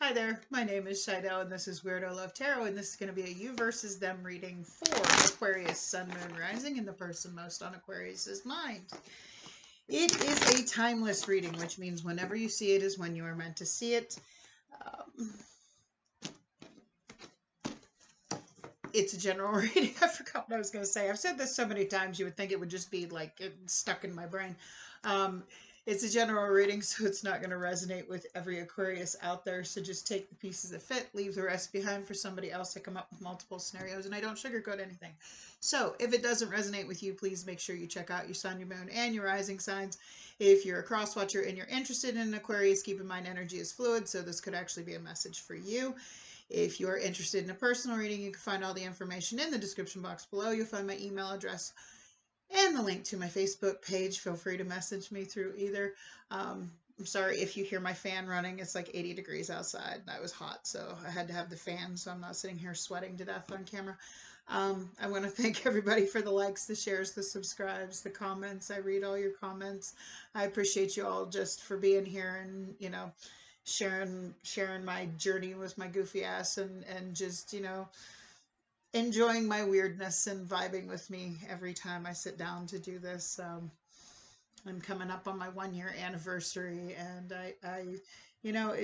Hi there, my name is Shidell and this is Weirdo Love Tarot, and this is going to be a you versus them reading for Aquarius, Sun, Moon, Rising, and the person most on Aquarius's mind. It is a timeless reading, which means whenever you see it is when you are meant to see it. It's a general reading. I forgot what I was going to say. I've said this so many times you would think it would just be like stuck in my brain. It's a general reading, so it's not going to resonate with every Aquarius out there. So just take the pieces that fit, leave the rest behind for somebody else to come up with multiple scenarios. And I don't sugarcoat anything. So if it doesn't resonate with you, please make sure you check out your sun, your moon, and your rising signs. If you're a cross watcher and you're interested in an Aquarius, keep in mind energy is fluid, so this could actually be a message for you. If you're interested in a personal reading, you can find all the information in the description box below. You'll find my email address and the link to my Facebook page. Feel free to message me through either. I'm sorry if you hear my fan running. It's like 80 degrees outside. That was hot, so I had to have the fan, so I'm not sitting here sweating to death on camera. I want to thank everybody for the likes, the shares, the subscribes, the comments. I read all your comments. I appreciate you all just for being here and, you know, sharing my journey with my goofy ass and just, you know, enjoying my weirdness and vibing with me every time I sit down to do this. I'm coming up on my 1-year anniversary, and I you know,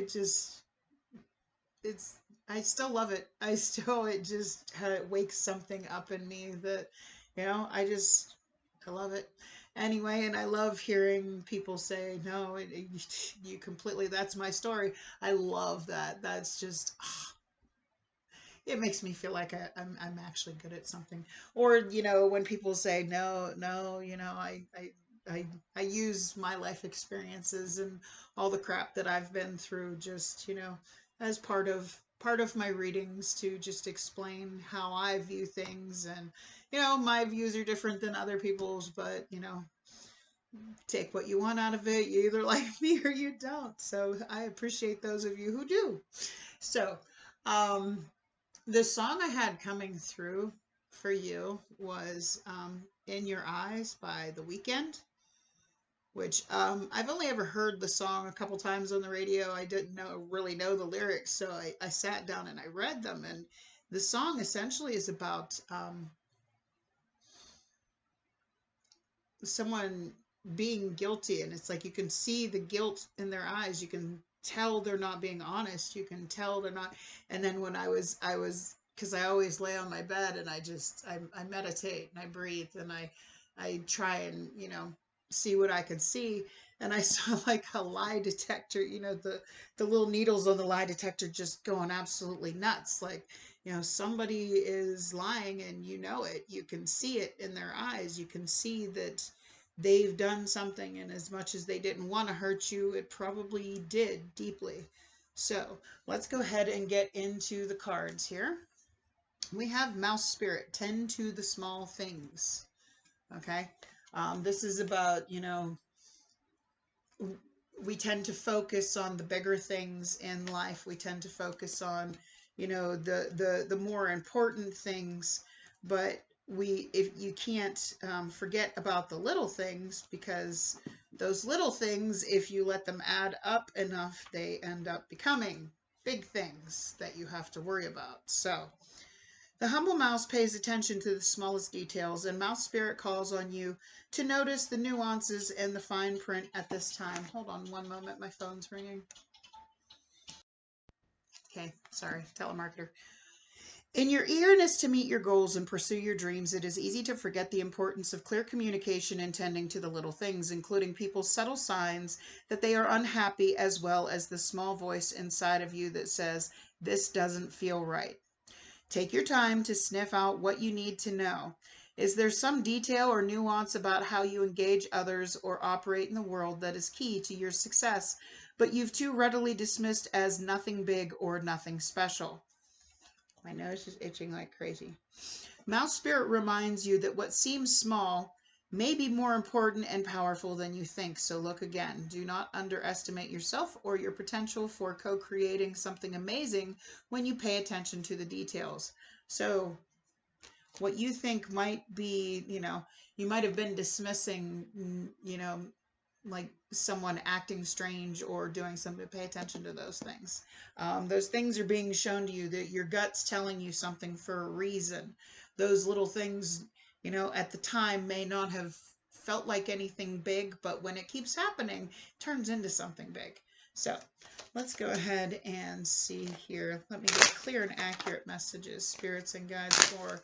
I still love it. It just wakes something up in me that, you know, I love it. Anyway, and I love hearing people say, no, you completely, that's my story. I love that. That's just, it makes me feel like I'm actually good at something. Or, you know, when people say, no, you know, I use my life experiences and all the crap that I've been through just, you know, as part of my readings to just explain how I view things. And, you know, my views are different than other people's, but, you know, take what you want out of it. You either like me or you don't. So I appreciate those of you who do. So, the song I had coming through for you was In Your Eyes by The Weeknd, which I've only ever heard the song a couple times on the radio. I didn't really know the lyrics, so I sat down and I read them. And the song essentially is about someone being guilty, and it's like you can see the guilt in their eyes. You can tell they're not being honest. You can tell they're not. And then when I was because I always lay on my bed and I meditate and I breathe and I try and, you know, see what I can see. And I saw like a lie detector, you know, the little needles on the lie detector just going absolutely nuts. Like, you know, somebody is lying and you know it. You can see it in their eyes. You can see that they've done something, and as much as they didn't want to hurt you, it probably did deeply. So let's go ahead and get into the cards here. We have Mouse Spirit, tend to the small things. Okay. This is about, you know, we tend to focus on the bigger things in life. We tend to focus on, you know, the more important things, but if you can't forget about the little things, because those little things, if you let them add up enough, they end up becoming big things that you have to worry about. So the humble mouse pays attention to the smallest details, and Mouse Spirit calls on you to notice the nuances and the fine print at this time. Hold on one moment, my phone's ringing. Okay, sorry, telemarketer. In your eagerness to meet your goals and pursue your dreams, it is easy to forget the importance of clear communication and tending to the little things, including people's subtle signs that they are unhappy, as well as the small voice inside of you that says, this doesn't feel right. Take your time to sniff out what you need to know. Is there some detail or nuance about how you engage others or operate in the world that is key to your success, but you've too readily dismissed as nothing big or nothing special? My nose is itching like crazy. Mouse Spirit reminds you that what seems small may be more important and powerful than you think, so look again. Do not underestimate yourself or your potential for co-creating something amazing when you pay attention to the details. So what you think might be, you know, you might have been dismissing, you know, like someone acting strange or doing something, pay attention to those things. Those things are being shown to you, that your gut's telling you something for a reason. Those little things, you know, at the time may not have felt like anything big, but when it keeps happening, it turns into something big. So let's go ahead and see here. Let me get clear and accurate messages, spirits and guides for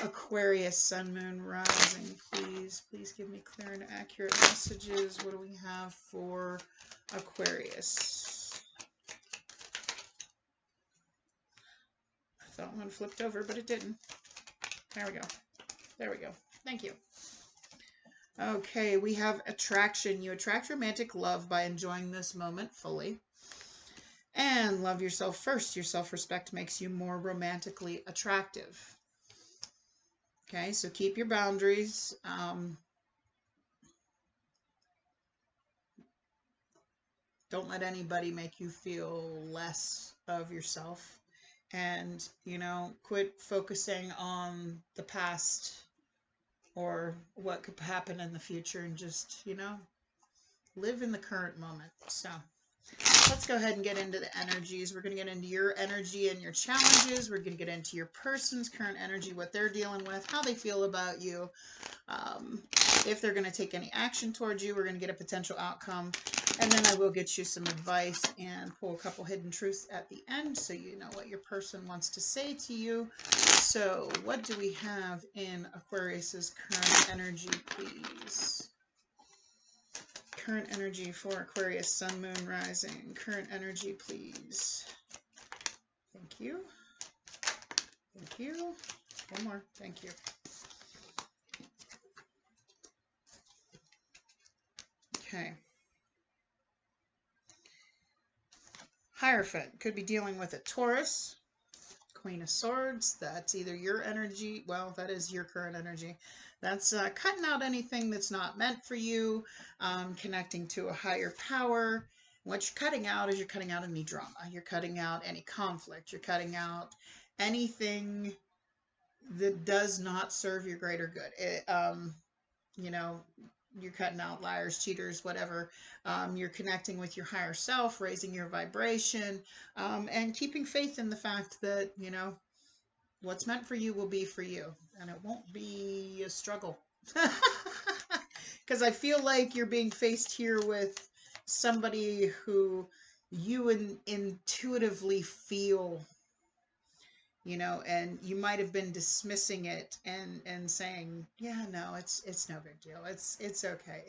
Aquarius, Sun, Moon, Rising. Please give me clear and accurate messages. What do we have for Aquarius? I thought one flipped over, but it didn't. There we go. There we go. Thank you. Okay, we have attraction. You attract romantic love by enjoying this moment fully. And love yourself first. Your self-respect makes you more romantically attractive. Okay, so keep your boundaries. Don't let anybody make you feel less of yourself. And, you know, quit focusing on the past or what could happen in the future, and just, you know, live in the current moment. So let's go ahead and get into the energies. We're going to get into your energy and your challenges. We're going to get into your person's current energy, what they're dealing with, how they feel about you, if they're going to take any action towards you. We're going to get a potential outcome, and then I will get you some advice and pull a couple hidden truths at the end so you know what your person wants to say to you. So what do we have in Aquarius's current energy, please? Current energy for Aquarius, Sun, Moon, Rising. Current energy, please. Thank you. Thank you. One more. Thank you. Okay. Hierophant could be dealing with a Taurus. Queen of Swords, that's either your energy, well, that is your current energy. That's cutting out anything that's not meant for you, connecting to a higher power. What you're cutting out is you're cutting out any drama. You're cutting out any conflict. You're cutting out anything that does not serve your greater good. You know, you're cutting out liars, cheaters, whatever. You're connecting with your higher self, raising your vibration, and keeping faith in the fact that, you know, what's meant for you will be for you, and it won't be a struggle. Because I feel like you're being faced here with somebody who you intuitively feel, you know, and you might have been dismissing it and saying, yeah, no, it's no big deal. It's okay.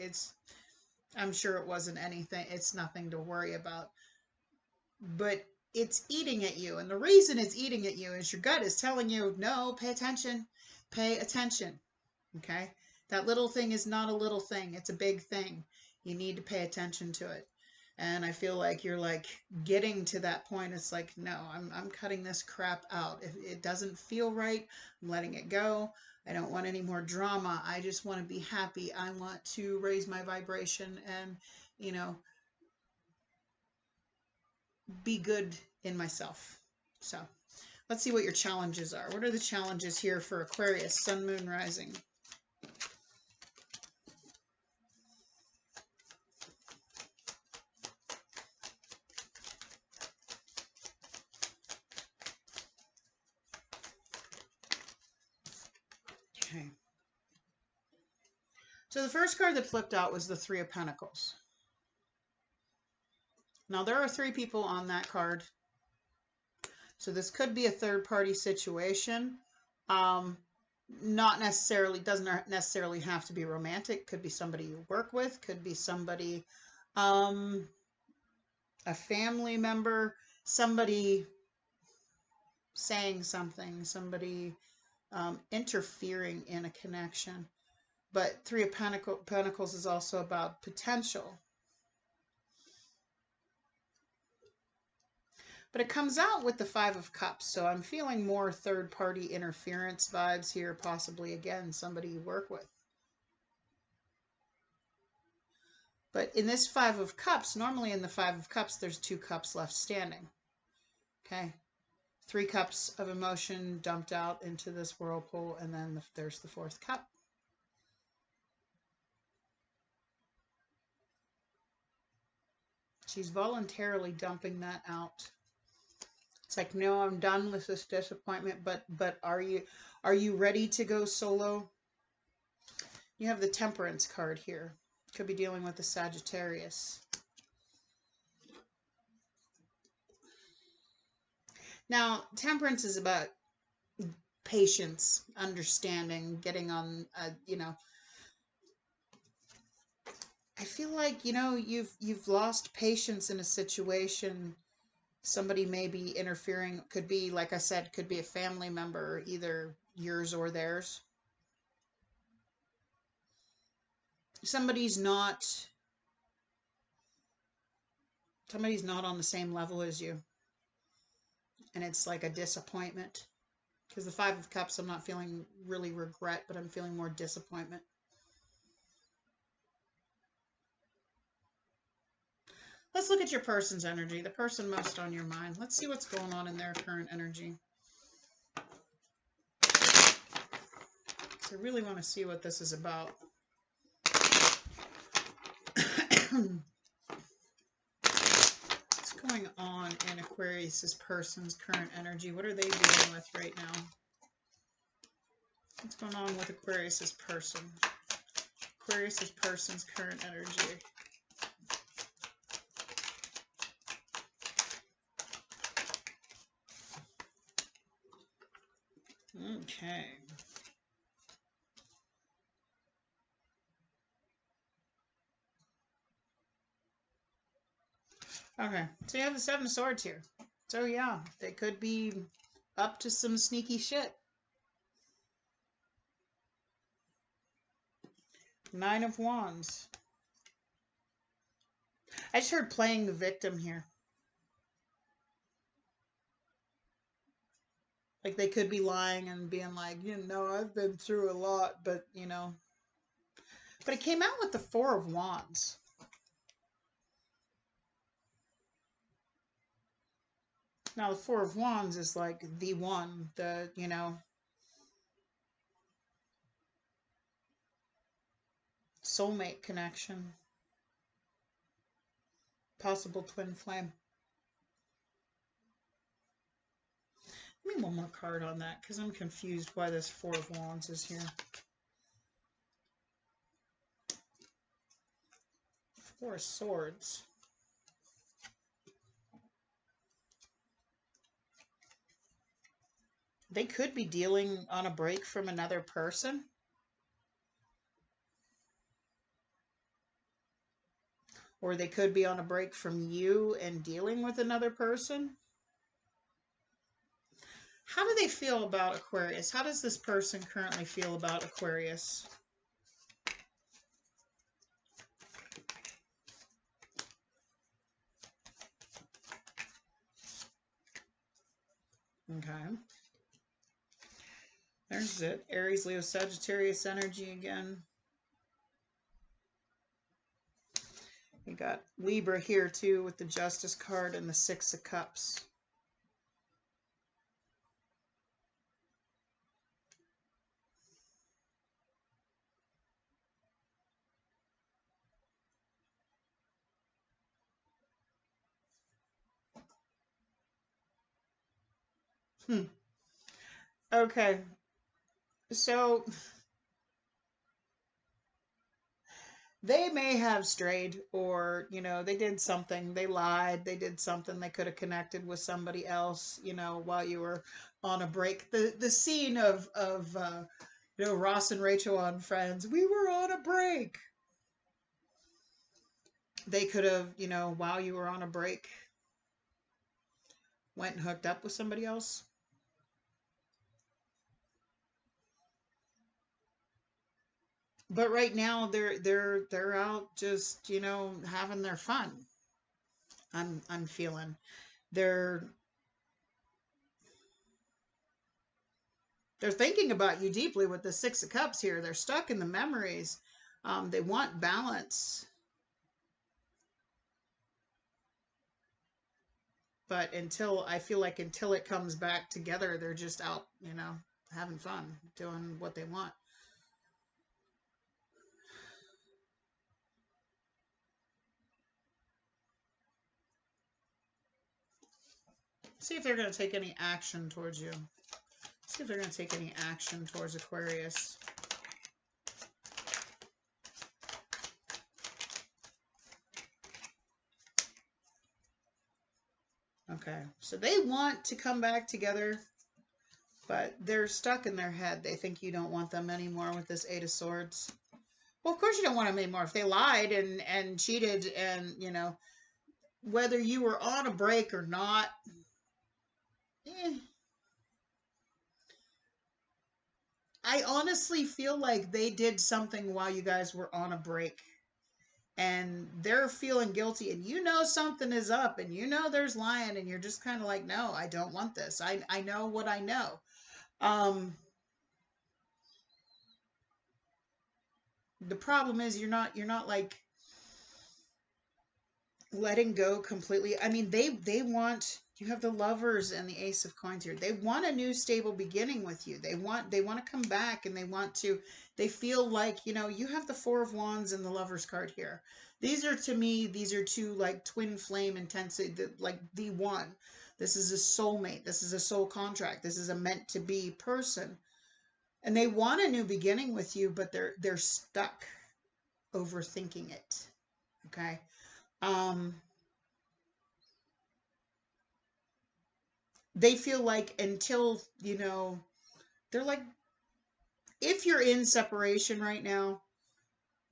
I'm sure it wasn't anything. It's nothing to worry about. But it's eating at you. And the reason it's eating at you is your gut is telling you, no, pay attention. Pay attention. Okay? That little thing is not a little thing. It's a big thing. You need to pay attention to it. And I feel like you're like getting to that point. It's like, no, I'm cutting this crap out. If it doesn't feel right, I'm letting it go. I don't want any more drama. I just want to be happy. I want to raise my vibration and, you know, be good in myself. So let's see what your challenges are. What are the challenges here for Aquarius, Sun, Moon, Rising? Okay. So the first card that flipped out was the Three of Pentacles. Now there are 3 people on that card. So this could be a third-party situation. Not necessarily, doesn't necessarily have to be romantic. Could be somebody you work with. Could be somebody, a family member, somebody saying something, somebody interfering in a connection. But Three of Pentacles is also about potential. But it comes out with the Five of Cups, so I'm feeling more third-party interference vibes here, possibly, again, somebody you work with. But in this Five of Cups, normally in the Five of Cups, there's 2 cups left standing. Okay? 3 cups of emotion dumped out into this whirlpool, and then there's the 4th cup. She's voluntarily dumping that out. It's like, no, I'm done with this disappointment, but are you ready to go solo? You have the Temperance card here. Could be dealing with the Sagittarius. Now, Temperance is about patience, understanding, getting on, you know, I feel like, you know, you've lost patience in a situation. Somebody may be interfering. Could be, like I said, could be a family member, either yours or theirs. Somebody's not on the same level as you. And it's like a disappointment. Because the Five of Cups, I'm not feeling really regret, but I'm feeling more disappointment. Let's look at your person's energy, the person most on your mind. Let's see what's going on in their current energy. So I really want to see what this is about. What's going on in Aquarius's person's current energy? What are they dealing with right now? What's going on with Aquarius's person? Aquarius's person's current energy. Okay. Okay, so you have the Seven of Swords here. So yeah, they could be up to some sneaky shit. Nine of Wands. I just heard playing the victim here. Like they could be lying and being like, you know, I've been through a lot, but you know. But it came out with the Four of Wands. Now the Four of Wands is like the one, the, you know, soulmate connection. Possible twin flame. Give me one more card on that because I'm confused why this Four of Wands is here. Four of Swords. They could be dealing on a break from another person. Or they could be on a break from you and dealing with another person. How do they feel about Aquarius? How does this person currently feel about Aquarius? Okay. There's it. Aries, Leo, Sagittarius energy again. We got Libra here too with the Justice card and the Six of Cups. Okay. So they may have strayed, or, you know, they did something. They lied. They did something. They could have connected with somebody else, you know, while you were on a break. The scene of you know, Ross and Rachel on Friends. We were on a break. They could have, you know, while you were on a break, went and hooked up with somebody else. But right now they're out just, you know, having their fun. I'm feeling they're thinking about you deeply with the Six of Cups here. They're stuck in the memories. They want balance. But I feel like until it comes back together, they're just out, you know, having fun, doing what they want. See if they're going to take any action towards you. See if they're going to take any action towards Aquarius. Okay, so they want to come back together, but they're stuck in their head. They think you don't want them anymore with this Eight of Swords. Well, of course you don't want them anymore. If they lied and cheated and, you know, whether you were on a break or not, I honestly feel like they did something while you guys were on a break. And they're feeling guilty, and you know something is up, and you know there's lying, and you're just kind of like, no, I don't want this. I know what I know. The problem is you're not like letting go completely. I mean, they want, you have the Lovers and the Ace of Coins here. They want a new stable beginning with you. They want to come back, and they feel like, you know, you have the Four of Wands and the Lovers card here. These are, to me, these are two like twin flame intensity, like the one. This is a soulmate. This is a soul contract. This is a meant to be person. And they want a new beginning with you, but they're stuck overthinking it. Okay. They feel like until, you know, they're like, if you're in separation right now,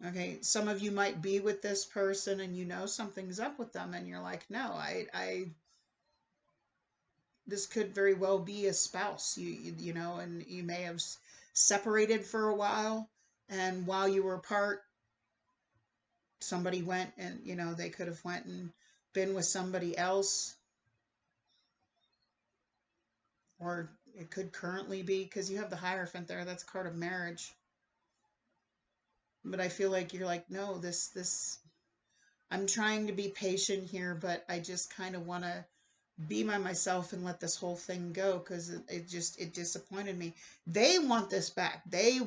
okay, some of you might be with this person and you know something's up with them, and you're like, no, this could very well be a spouse, you know, and you may have separated for a while, and while you were apart, somebody went and, you know, they could have went and been with somebody else. Or it could currently be, because you have the Hierophant there. That's a card of marriage. But I feel like you're like, no, I'm trying to be patient here, but I just kind of want to be by myself and let this whole thing go, because it disappointed me. They want this back. They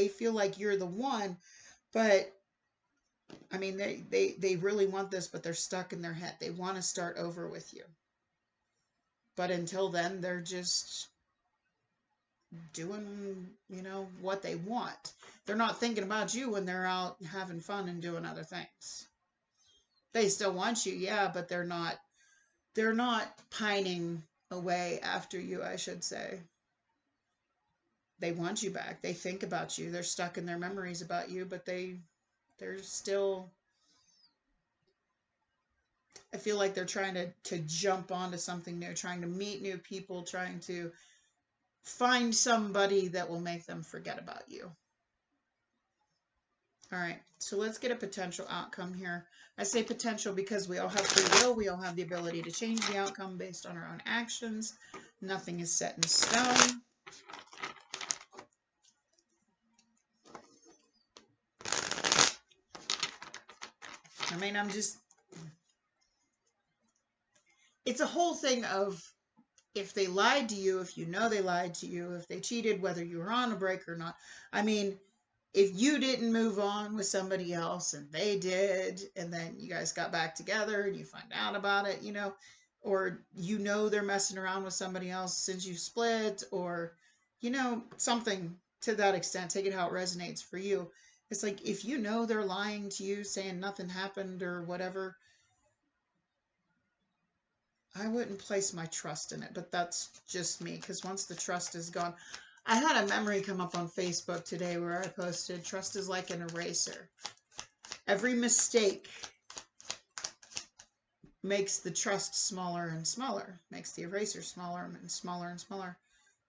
feel like you're the one, but I mean, they really want this, but they're stuck in their head. They want to start over with you. But until then, they're just doing, you know, what they want. They're not thinking about you when they're out having fun and doing other things. They still want you, yeah, but they're not pining away after you, I should say. They want you back. They think about you. They're stuck in their memories about you, but they're still, I feel like they're trying to jump onto something new, trying to meet new people, trying to find somebody that will make them forget about you. All right, so let's get a potential outcome here. I say potential because we all have free will. We all have the ability to change the outcome based on our own actions. Nothing is set in stone. I mean, it's a whole thing of, if they lied to you, if you know they lied to you, if they cheated, whether you were on a break or not. I mean, if you didn't move on with somebody else and they did, and then you guys got back together and you find out about it, you know, or you know they're messing around with somebody else since you split, or, you know, something to that extent, take it how it resonates for you. It's like, if you know they're lying to you, saying nothing happened or whatever, I wouldn't place my trust in it, but that's just me, because once the trust is gone, I had a memory come up on Facebook today where I posted, trust is like an eraser. Every mistake makes the trust smaller and smaller, makes the eraser smaller and smaller and smaller.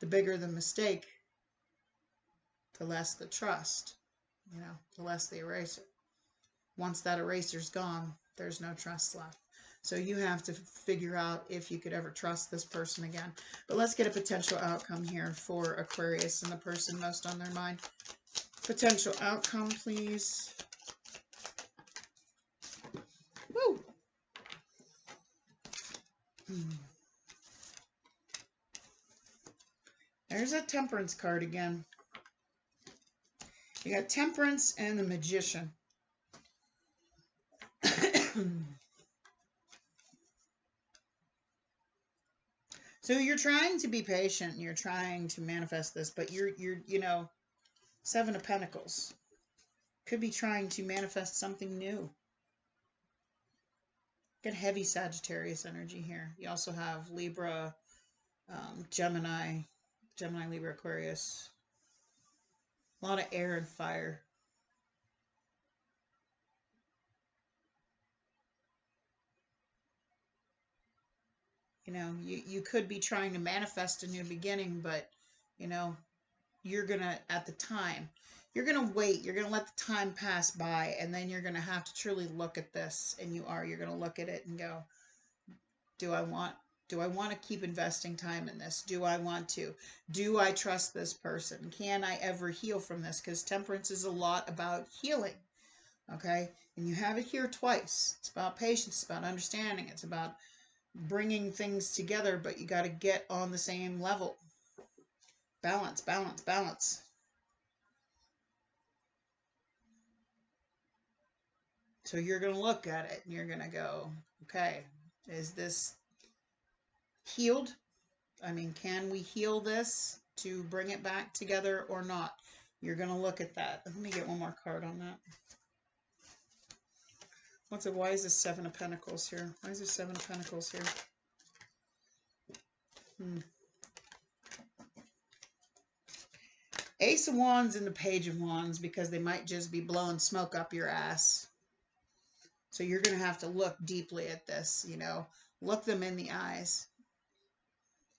The bigger the mistake, the less the trust, you know, the less the eraser. Once that eraser's gone, there's no trust left. So you have to figure out if you could ever trust this person again. But let's get a potential outcome here for Aquarius and the person most on their mind. Potential outcome, please. Woo! There's a Temperance card again. You got Temperance and the Magician. So you're trying to be patient. You're trying to manifest this, but you're, you know, Seven of Pentacles. Could be trying to manifest something new. Get heavy Sagittarius energy here. You also have Libra, Gemini, Libra, Aquarius. A lot of air and fire. You know, you could be trying to manifest a new beginning, but, you know, you're going to, at the time, you're going to wait. You're going to let the time pass by, and then you're going to have to truly look at this, and you're going to look at it and go, do I want to keep investing time in this? Do I want to? Do I trust this person? Can I ever heal from this? Because Temperance is a lot about healing, okay? And you have it here twice. It's about patience. It's about understanding. It's about bringing things together, but you got to get on the same level. Balance, balance, balance. So you're going to look at it and you're going to go, okay, is this healed? I mean, can we heal this to bring it back together or not? You're going to look at that. Let me get one more card on that. Why is this Seven of Pentacles here? Why is there Seven of Pentacles here? Ace of Wands and the Page of Wands, because they might just be blowing smoke up your ass. So you're going to have to look deeply at this, you know. Look them in the eyes.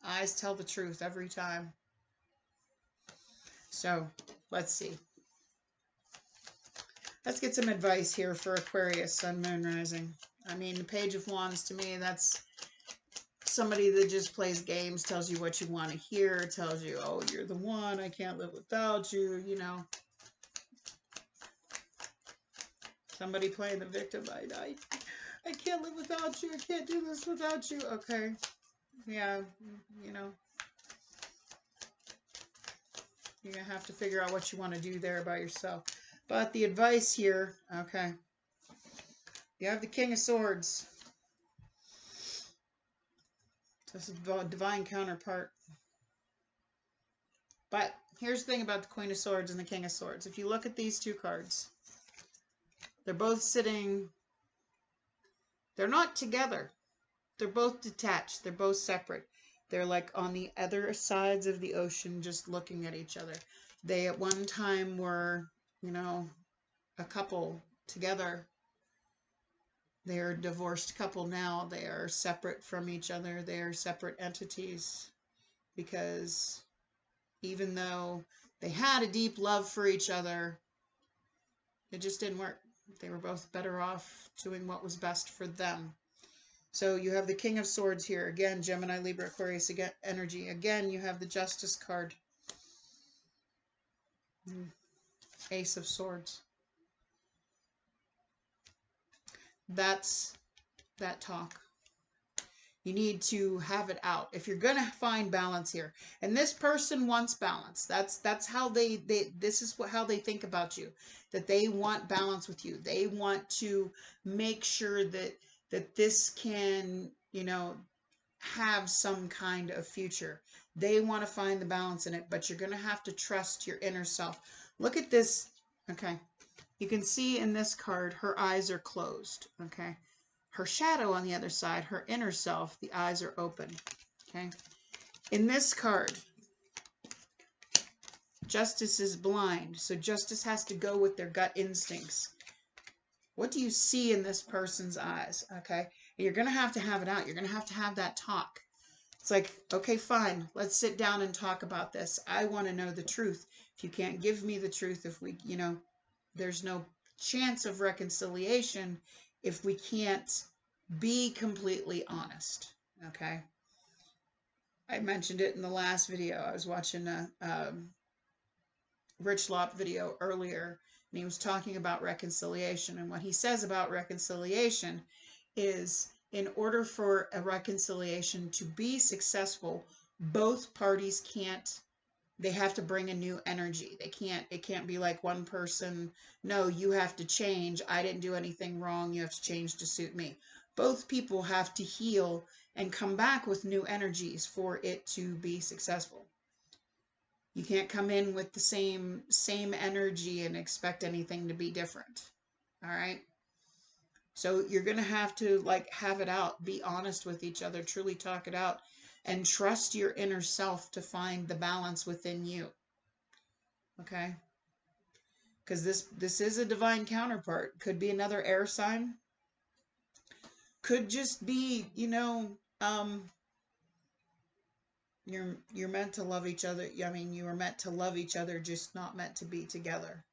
Eyes tell the truth every time. So, let's see. Let's get some advice here for Aquarius, Sun, Moon, Rising. I mean, the Page of Wands, to me, that's somebody that just plays games, tells you what you want to hear, tells you, oh, you're the one, I can't live without you, you know. Somebody playing the victim, I can't live without you, I can't do this without you. Okay, yeah, you know. You're going to have to figure out what you want to do there by yourself. But the advice here, okay, you have the King of Swords. This is a divine counterpart. But here's the thing about the Queen of Swords and the King of Swords. If you look at these two cards, they're both sitting, they're not together. They're both detached. They're both separate. They're like on the other sides of the ocean, just looking at each other. They at one time were, you know, a couple together. They're a divorced couple now. They are separate from each other. They are separate entities, because even though they had a deep love for each other, it just didn't work. They were both better off doing what was best for them. So you have the King of Swords here. Again, Gemini, Libra, Aquarius again, energy. Again, you have the Justice card. Ace of Swords. That's that talk. You need to have it out if you're going to find balance here. And this person wants balance. That's how this is how they think about you, that they want balance with you. They want to make sure that this can, you know, have some kind of future. They want to find the balance in it, but you're going to have to trust your inner self. Look at this. Okay. You can see in this card, her eyes are closed. Okay. Her shadow on the other side, her inner self, the eyes are open. Okay. In this card, Justice is blind. So Justice has to go with their gut instincts. What do you see in this person's eyes? Okay. You're going to have it out. You're going to have that talk. It's like, okay, fine. Let's sit down and talk about this. I want to know the truth. If you can't give me the truth, if we, you know, there's no chance of reconciliation if we can't be completely honest. Okay. I mentioned it in the last video. I was watching a Rich Lop video earlier, and he was talking about reconciliation. And what he says about reconciliation is, in order for a reconciliation to be successful, both parties they have to bring a new energy. It can't be like one person, no, you have to change. I didn't do anything wrong. You have to change to suit me. Both people have to heal and come back with new energies for it to be successful. You can't come in with the same energy and expect anything to be different. All right? So you're going to have to like have it out, be honest with each other, truly talk it out, and trust your inner self to find the balance within you. Okay? Because this is a divine counterpart. Could be another air sign. Could just be, you know, you're meant to love each other. I mean, you are meant to love each other, just not meant to be together.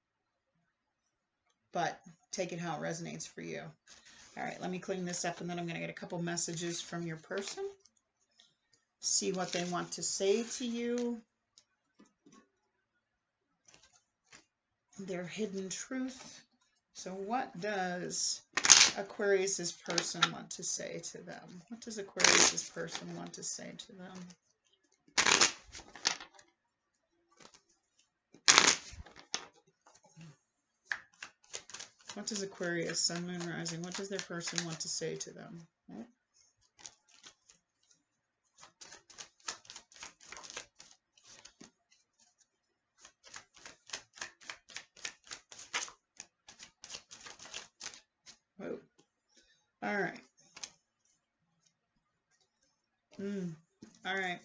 But take it how it resonates for you. All right, let me clean this up, and then I'm going to get a couple messages from your person. See what they want to say to you. Their hidden truth. So what does Aquarius's person want to say to them? What does Aquarius's person want to say to them? What does Aquarius, Sun, Moon, Rising, what does their person want to say to them? Oh. All right. All right.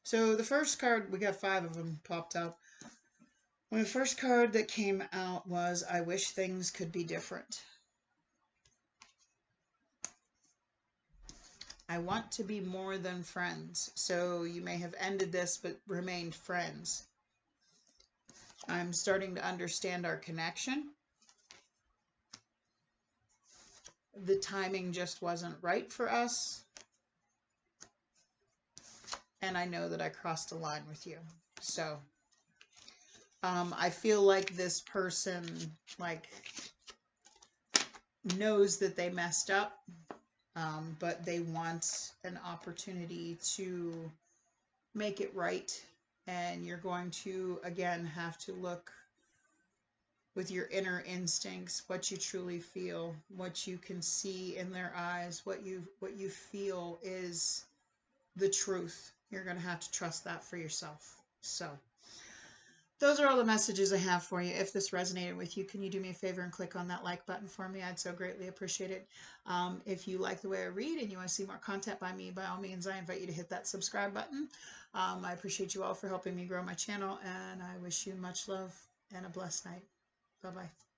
So the first card, we got 5 of them popped up. Well, the first card that came out was, I wish things could be different. I want to be more than friends. So you may have ended this but remained friends. I'm starting to understand our connection. The timing just wasn't right for us. And I know that I crossed a line with you. So I feel like this person like knows that they messed up, but they want an opportunity to make it right. And you're going to, again, have to look with your inner instincts, what you truly feel, what you can see in their eyes, what you feel is the truth. You're going to have to trust that for yourself. So those are all the messages I have for you. If this resonated with you, can you do me a favor and click on that like button for me? I'd so greatly appreciate it. If you like the way I read and you want to see more content by me, by all means, I invite you to hit that subscribe button. I appreciate you all for helping me grow my channel, and I wish you much love and a blessed night. Bye-bye.